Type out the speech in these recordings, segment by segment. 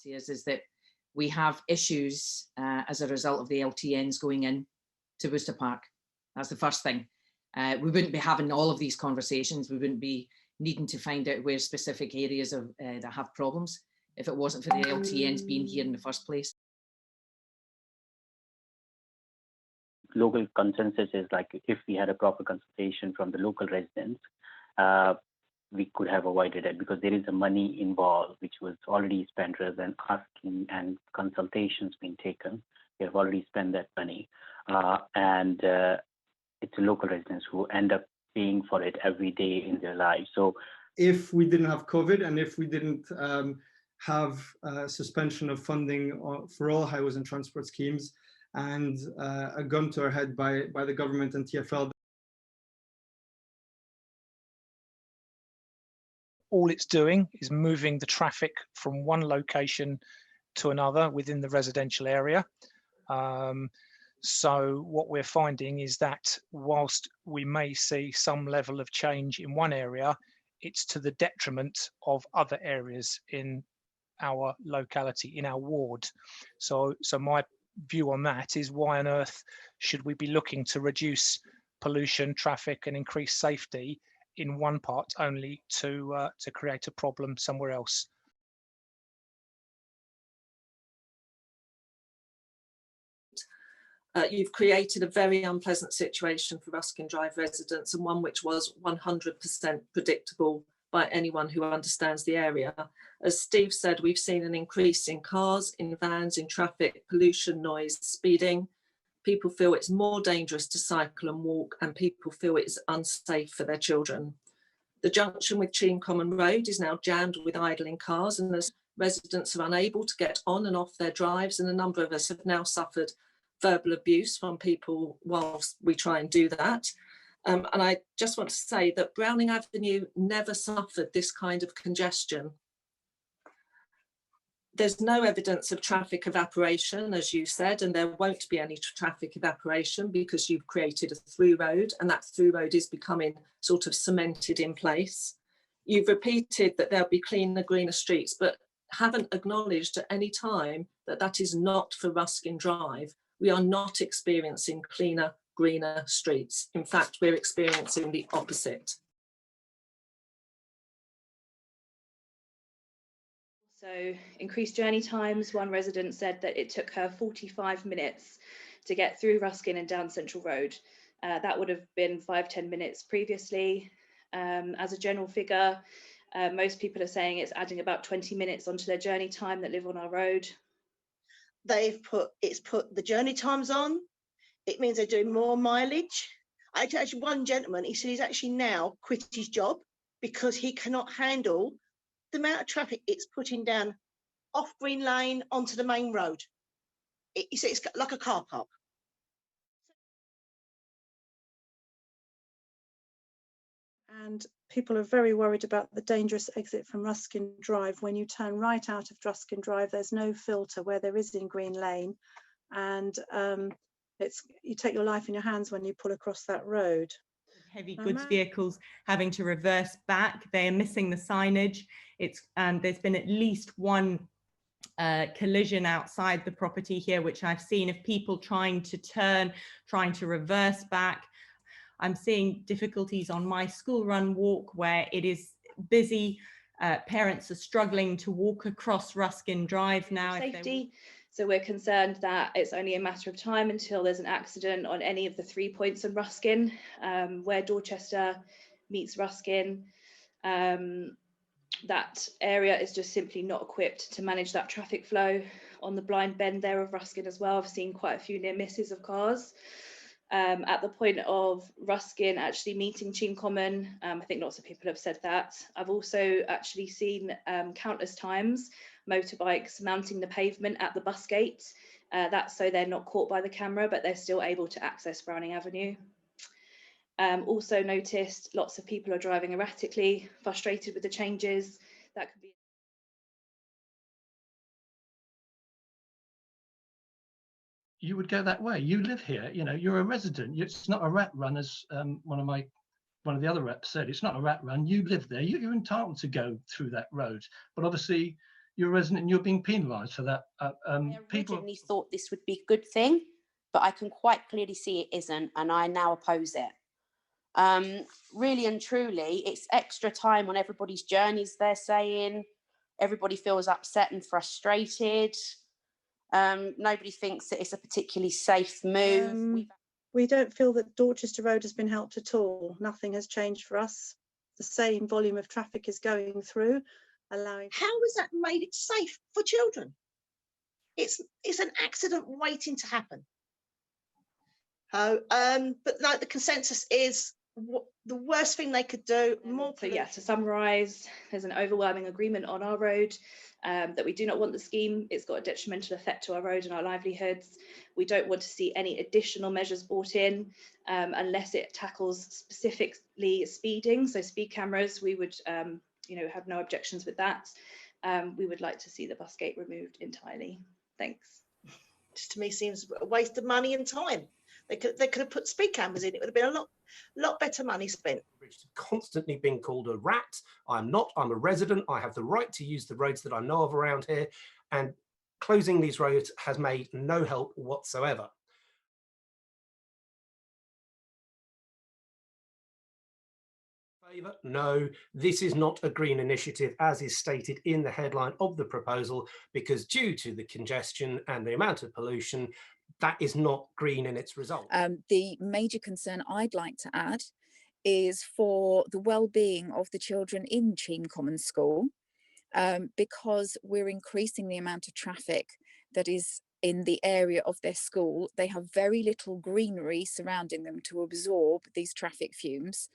is that we have issues as a result of the LTNs going in to Worcester Park. That's the first thing. We wouldn't be having all of these conversations. We wouldn't be needing to find out where specific areas of, that have problems if it wasn't for the LTNs being here in the first place. Local consensus is like if we had a proper consultation from the local residents, we could have avoided it, because there is a money involved which was already spent rather than asking and consultations being taken. We have already spent that money, and it's the local residents who end up paying for it every day in their lives. So if we didn't have COVID and if we didn't have suspension of funding for all highways and transport schemes and a gun to our head by the government and TfL, all it's doing is moving the traffic from one location to another within the residential area. So what we're finding is that whilst we may see some level of change in one area, it's to the detriment of other areas in our locality, in our ward. So my view on that is, why on earth should we be looking to reduce pollution, traffic and increase safety in one part only to create a problem somewhere else? You've created a very unpleasant situation for Ruskin Drive residents, and one which was 100% predictable by anyone who understands the area. As Steve said, we've seen an increase in cars, in vans, in traffic, pollution, noise, speeding. People feel it's more dangerous to cycle and walk, and people feel it's unsafe for their children. The junction with Cheam Common Road is now jammed with idling cars, and as residents are unable to get on and off their drives, and a number of us have now suffered verbal abuse from people whilst we try and do that. And I just want to say that Browning Avenue never suffered this kind of congestion. There's no evidence of traffic evaporation, as you said, and there won't be any traffic evaporation because you've created a through road, and that through road is becoming sort of cemented in place. You've repeated that there'll be cleaner, greener streets, but haven't acknowledged at any time that that is not for Ruskin Drive. We are not experiencing cleaner, greener streets. In fact, we're experiencing the opposite. So increased journey times. One resident said that it took her 45 minutes to get through Ruskin and down Central Road. That would have been 5–10 minutes previously. As a general figure, most people are saying it's adding about 20 minutes onto their journey time that live on our road. It's put the journey times on. It means they're doing more mileage. Actually, one gentleman, he said he's actually now quit his job because he cannot handle the amount of traffic it's putting down off Green Lane onto the main road. He said it's like a car park. And people are very worried about the dangerous exit from Ruskin Drive. When you turn right out of Ruskin Drive, there's no filter where there is in Green Lane, and you take your life in your hands when you pull across that road. Heavy goods vehicles having to reverse back. They are missing the signage. There's been at least one collision outside the property here, which I've seen, of people trying to turn, trying to reverse back. I'm seeing difficulties on my school run walk where it is busy. Parents are struggling to walk across Ruskin Drive now. Safety. So we're concerned that it's only a matter of time until there's an accident on any of the 3 points in Ruskin, where Dorchester meets Ruskin. That area is just simply not equipped to manage that traffic flow. On the blind bend there of Ruskin as well, I've seen quite a few near misses of cars. At the point of Ruskin actually meeting Cheam Common, I think lots of people have said that. I've also actually seen countless times motorbikes mounting the pavement at the bus gate. That's so they're not caught by the camera, but they're still able to access Browning Avenue. Also noticed lots of people are driving erratically, frustrated with the changes. That could be. You would go that way. You live here, you know, you're a resident. It's not a rat run, as one of the other reps said. It's not a rat run. You live there. You're entitled to go through that road. But obviously, you're a resident and you're being penalised for that. I originally thought this would be a good thing, but I can quite clearly see it isn't, and I now oppose it. Really and truly, it's extra time on everybody's journeys, they're saying. Everybody feels upset and frustrated. Nobody thinks that it's a particularly safe move. We don't feel that Dorchester Road has been helped at all. Nothing has changed for us. The same volume of traffic is going through, allowing. How has that made it safe for children? It's an accident waiting to happen. But no, the consensus is the worst thing they could do. So yeah, to summarise, there's an overwhelming agreement on our road that we do not want the scheme. It's got a detrimental effect to our road and our livelihoods. We don't want to see any additional measures brought in unless it tackles specifically speeding. So speed cameras, we would have no objections with that. We would like to see the bus gate removed entirely. Thanks. Just to me seems a waste of money and time. They could have put speed cameras in. It would have been a lot better money spent. Constantly being called a rat. I'm not. I'm a resident. I have the right to use the roads that I know of around here, and closing these roads has made no help whatsoever. No, this is not a green initiative, as is stated in the headline of the proposal, because due to the congestion and the amount of pollution, that is not green in its result. The major concern I'd like to add is for the well-being of the children in Cheam Common School, because we're increasing the amount of traffic that is in the area of their school. They have very little greenery surrounding them to absorb these traffic fumes.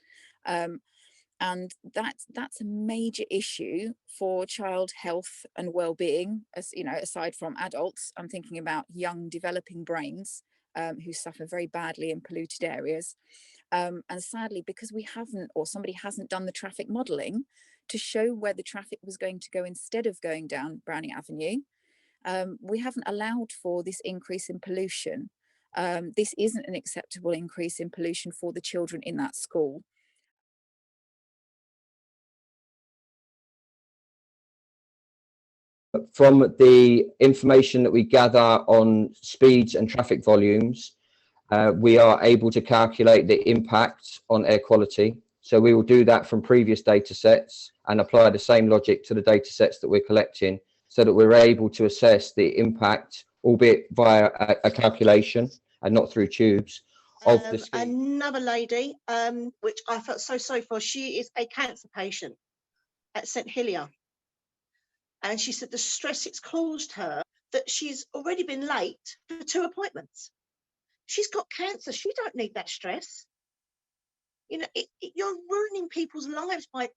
And that's a major issue for child health and well-being, as you know, aside from adults. I'm thinking about young developing brains who suffer very badly in polluted areas. And sadly, because we haven't, or somebody hasn't done the traffic modelling to show where the traffic was going to go instead of going down Browning Avenue, we haven't allowed for this increase in pollution. This isn't an acceptable increase in pollution for the children in that school. From the information that we gather on speeds and traffic volumes, we are able to calculate the impact on air quality. So we will do that from previous data sets and apply the same logic to the data sets that we're collecting, so that we're able to assess the impact, albeit via a calculation and not through tubes, of the scheme. Another lady, which I felt so sorry for, she is a cancer patient at St Helier. And she said the stress it's caused her, that she's already been late for 2 appointments. She's got cancer. She don't need that stress. You know, you're ruining people's lives by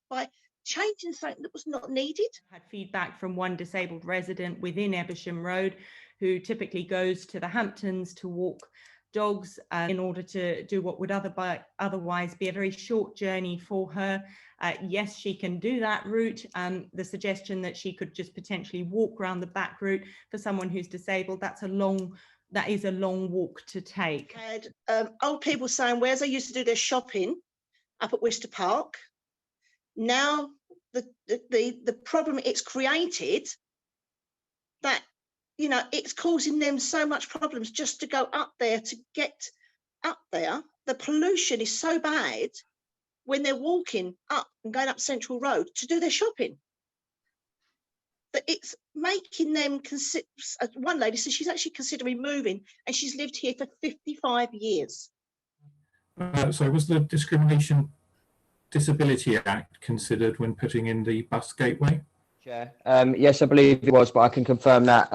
changing something that was not needed. I had feedback from one disabled resident within Ebersham Road who typically goes to the Hamptons to walk dogs in order to do what would otherwise be a very short journey for her. Yes, she can do that route. The suggestion that she could just potentially walk around the back route for someone who's disabled, that is a long walk to take. I had old people saying whereas they used to do their shopping up at Worcester Park, now the problem it's created, that, you know, it's causing them so much problems just to go up there, to get up there. The pollution is so bad when they're walking up and going up Central Road to do their shopping, that it's making them consider. One lady says she's actually considering moving, and she's lived here for 55 years. So was the Discrimination Disability Act considered when putting in the bus gateway? Chair. Yes, I believe it was, but I can confirm that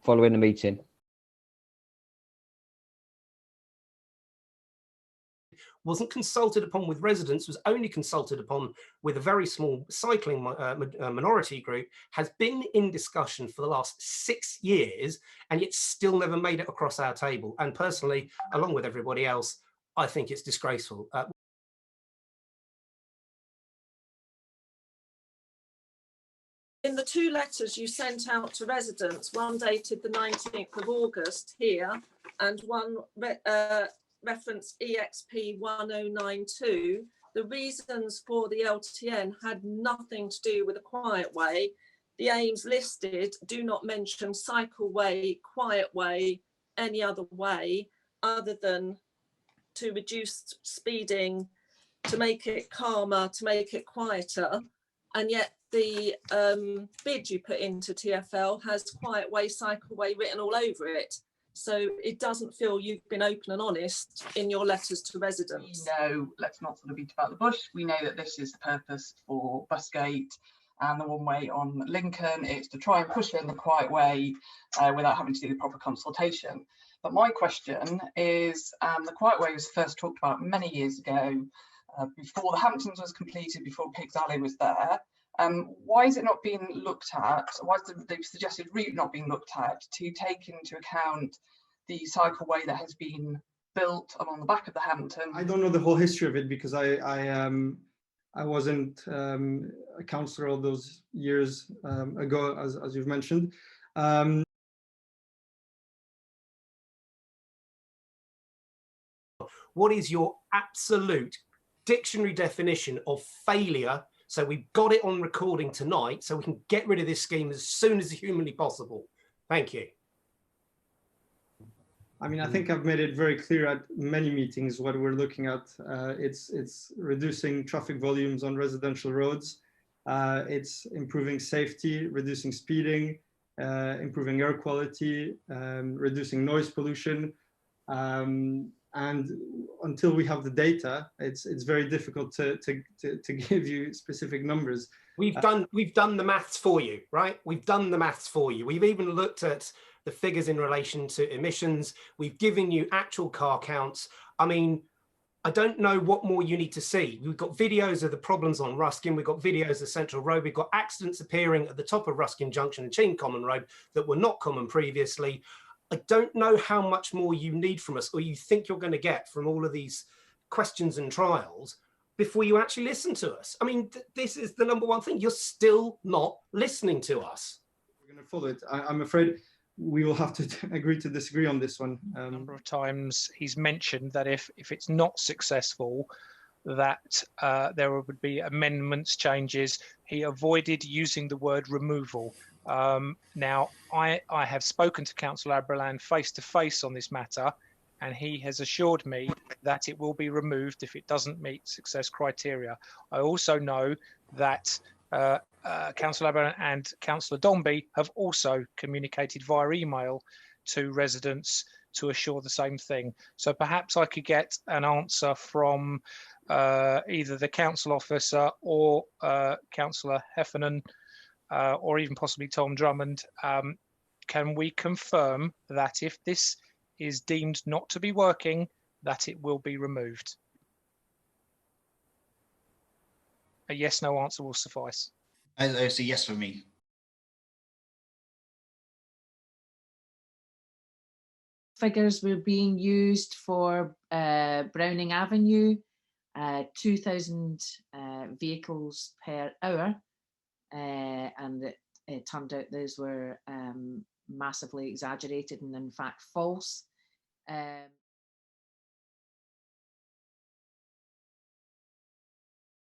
following the meeting. Wasn't consulted upon with residents, was only consulted upon with a very small cycling minority group, has been in discussion for the last 6 years, and yet still never made it across our table. And personally, along with everybody else, I think it's disgraceful. In the 2 letters you sent out to residents, one dated the 19th of August here, and one reference EXP 1092, the reasons for the LTN had nothing to do with a Quietway. The aims listed do not mention cycleway, Quietway, any other way other than to reduce speeding, to make it calmer, to make it quieter. And yet the bid you put into TfL has Quietway, cycleway written all over it. So it doesn't feel you've been open and honest in your letters to residents. No, let's not sort of beat about the bush. We know that this is the purpose for Busgate and the one way on Lincoln. It's to try and push in the Quietway without having to do the proper consultation. But my question is, the Quietway was first talked about many years ago, before the Hamptons was completed, before Pigs Alley was there. Why is it not being looked at? Why is the suggested route not being looked at to take into account the cycleway that has been built along the back of the Hampton? I don't know the whole history of it because I wasn't a councillor all those years ago, as you've mentioned. What is your absolute dictionary definition of failure? So we've got it on recording tonight, so we can get rid of this scheme as soon as humanly possible. Thank you. I mean, I think I've made it very clear at many meetings what we're looking at. It's reducing traffic volumes on residential roads. It's improving safety, reducing speeding, improving air quality, reducing noise pollution. And until we have the data, it's very difficult to give you specific numbers. We've done the maths for you, right? We've done the maths for you. We've even looked at the figures in relation to emissions. We've given you actual car counts. I mean, I don't know what more you need to see. We've got videos of the problems on Ruskin. We've got videos of Central Road. We've got accidents appearing at the top of Ruskin Junction and Cheam Common Road that were not common previously. I don't know how much more you need from us or you think you're going to get from all of these questions and trials before you actually listen to us. I mean, this is the number one thing. You're still not listening to us. We're going to follow it. I'm afraid we will have to agree to disagree on this one. A number of times he's mentioned that if it's not successful, that there would be amendments, changes. He avoided using the word removal. Now, I have spoken to Councillor Aberland face to face on this matter, and he has assured me that it will be removed if it doesn't meet success criteria. I also know that Councillor Aberland and Councillor Dombey have also communicated via email to residents to assure the same thing. So perhaps I could get an answer from either the council officer or Councillor Heffernan, or even possibly Tom Drummond. Can we confirm that if this is deemed not to be working, that it will be removed? A yes, no answer will suffice. It's a yes for me. Figures were being used for Browning Avenue, 2,000 vehicles per hour. And it turned out those were massively exaggerated and in fact false.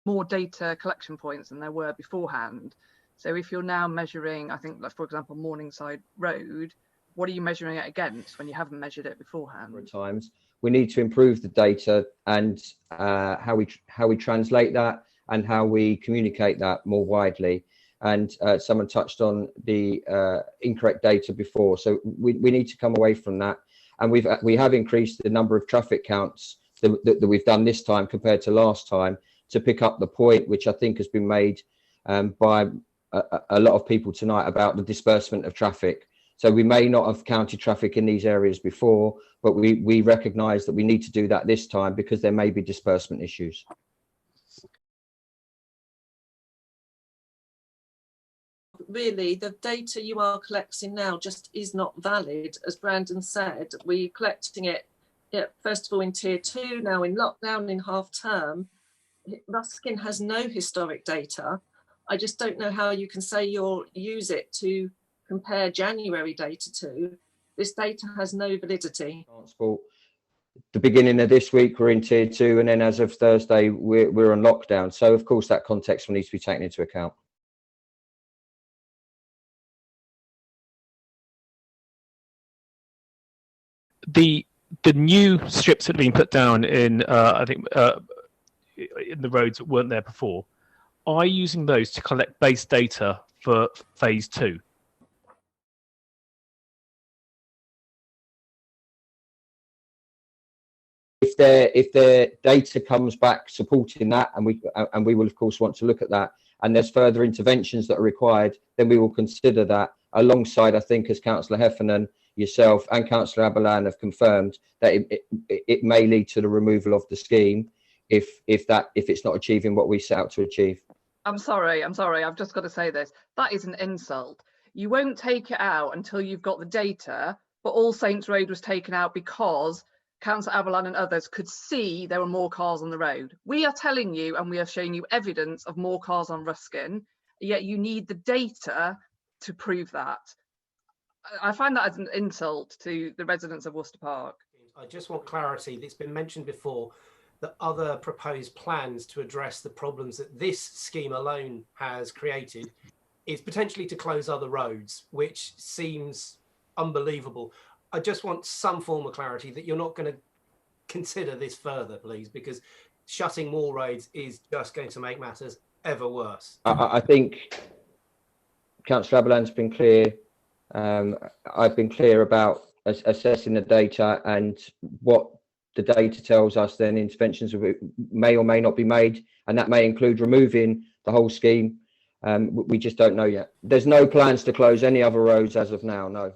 More data collection points than there were beforehand. So if you're now measuring, I think, like, for example, Morningside Road, what are you measuring it against when you haven't measured it beforehand? Times we need to improve the data and how we translate that and how we communicate that more widely. And someone touched on the incorrect data before, so we need to come away from that. And we have increased the number of traffic counts that we've done this time compared to last time to pick up the point, which I think has been made by a lot of people tonight about the disbursement of traffic. So we may not have counted traffic in these areas before, but we recognise that we need to do that this time because there may be disbursement issues. Really, the data you are collecting now just is not valid. As Brandon said, we're collecting it, first of all in tier 2, now in lockdown, in half term. Ruskin has no historic data. I just don't know how you can say you'll use it to compare January data to. This data has no validity. The beginning of this week we're in tier 2, and then as of Thursday we're on lockdown. So of course that context will need to be taken into account. the new strips that have been put down in, I think, in the roads that weren't there before, are you using those to collect base data for phase 2? If their data comes back supporting that, and we will of course want to look at that, and there's further interventions that are required, then we will consider that alongside, I think, as Councillor Heffernan, yourself and Councillor Aberlan have confirmed, that it may lead to the removal of the scheme if it's not achieving what we set out to achieve. I'm sorry, I've just got to say this. That is an insult. You won't take it out until you've got the data, but All Saints Road was taken out because Councillor Aberlan and others could see there were more cars on the road. We are telling you, and we are showing you evidence of more cars on Ruskin, yet you need the data to prove that. I find that as an insult to the residents of Worcester Park. I just want clarity. It's been mentioned before that other proposed plans to address the problems that this scheme alone has created is potentially to close other roads, which seems unbelievable. I just want some form of clarity that you're not going to consider this further, please, because shutting more roads is just going to make matters ever worse. I think Councillor Aberlan's been clear. I've been clear about assessing the data, and what the data tells us, then interventions may or may not be made, and that may include removing the whole scheme. We just don't know yet. There's no plans to close any other roads as of now, no.